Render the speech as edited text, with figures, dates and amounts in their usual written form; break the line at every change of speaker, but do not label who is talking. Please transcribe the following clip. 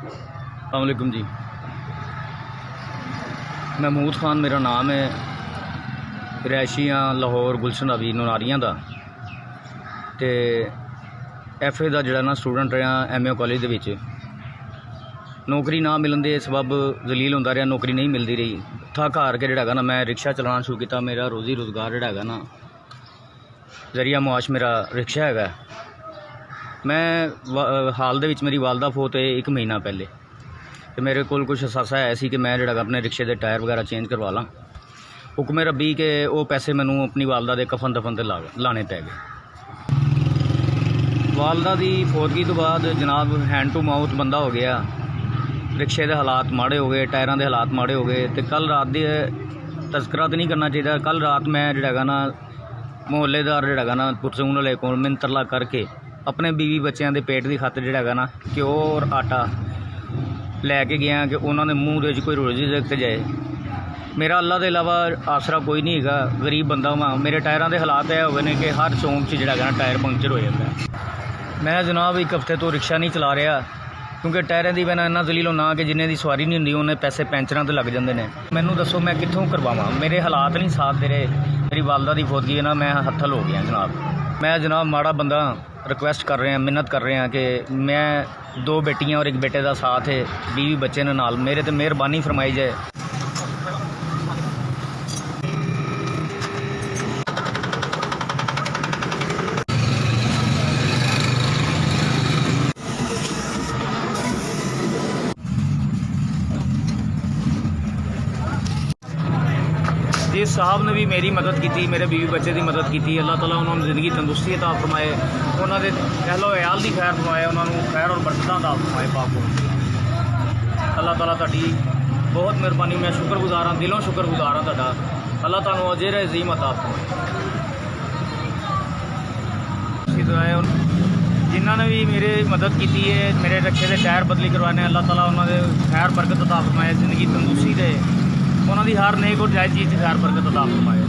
अस्सलामुअलैकुम जी। महमूद खान मेरा नाम है। रिहायशी हाँ लाहौर गुलशन अभी ननारियां दा ते FA का जोड़ा ना स्टूडेंट रहा MA कॉलेज दे विच। नौकरी ना मिलन के सबब जलील होंदा रहा, नौकरी नहीं मिलती रही। थक हार के जोड़ा ना मैं रिक्शा चलाना शुरू किया। मेरा रोज़ी रोज़गार जोड़ा ना जरिया मुआश मेरा रिक्शा है। मैं हाल दे विच मेरी वालदा फोत है 1 महीना पहले, तो मेरे को कुछ असासा है सी कि मैं जोड़ा अपने रिक्शे के टायर वगैरह चेंज करवा ला। हुक्म रब्बी के वो पैसे मैनू अपनी वालदा के कफन दफन से लाने पै गए। वालदा की फौतगी तो बाद जनाब हैंड टू माउथ बंदा हो गया। रिक्शे के हालात माड़े हो गए, टायरों के हालात माड़े हो गए। तो कल रात के तस्करा तो नहीं करना चाहिए। कल रात मैं जोड़ा ना मुहल्लेदार जोड़ा ना पुरसून वाले को मिंतरला करके अपने बीवी बच्चों के पेट की खातर जोड़ा ना घ्यो और आटा लैके गया कि उन्होंने मूँह के कोई रोज़ी रख जाए। मेरा अल्लाह के अलावा आसरा कोई नहीं है, गरीब बंदा वहाँ। मेरे टायरों के हालात यह हो गए हैं कि हर चौंक से जोड़ा ना टायर पंक्चर हो जाता है। मैं जनाब 1 हफ्ते तो रिक्शा नहीं चला रहा, क्योंकि टायरों की वजह इन्ना जलील होना कि जिन्हें की सवारी नहीं होंगी उन्हें पैसे पैंचर तो लग जाते हैं। मैनू दसो मैं कितों करवावां, मेरे हालात नहीं साथ दे रहे। मेरी वालदा की फौतगी ना मैं हत्थल हो गया जनाब। मैं जनाब माड़ा बंदा रिक्वेस्ट कर रहे हैं, मिन्नत कर रहे हैं कि मैं 2 बेटियां और 1 बेटे का साथ है, बीवी बच्चे ने नाल, मेरे तो मेहरबानी फरमाई जाए। जिस साहब ने भी मेरी मदद की, मेरे बीवी बच्चे की मदद की, अल्लाह ताला उन्होंने ज़िंदगी तंदुरुस्ती अता फरमाए, उन्होंने कहलो अयाल की खैर फरमाए, उन्होंने खैर और बरकत अता फरमाए। पाक अल्लाह ताला तुहाडी बहुत मेहरबानी। मैं शुक्रगुजार हाँ, दिलों शुक्रगुजार हाँ तुहाडा। अल्लाह तुहानू अजेर अजीम अता फरमाए। जिन्होंने भी मेरी मदद की है, मेरे रिक्शे के टायर बदली करवाने, अल्लाह ताला उन्होंने खैर बरकत अता फरमाए, ज़िंदगी तंदुरुस्ती दे, उन्होंने हर नेक और जायज़ चीज़ खैर बरकत अता फरमाए।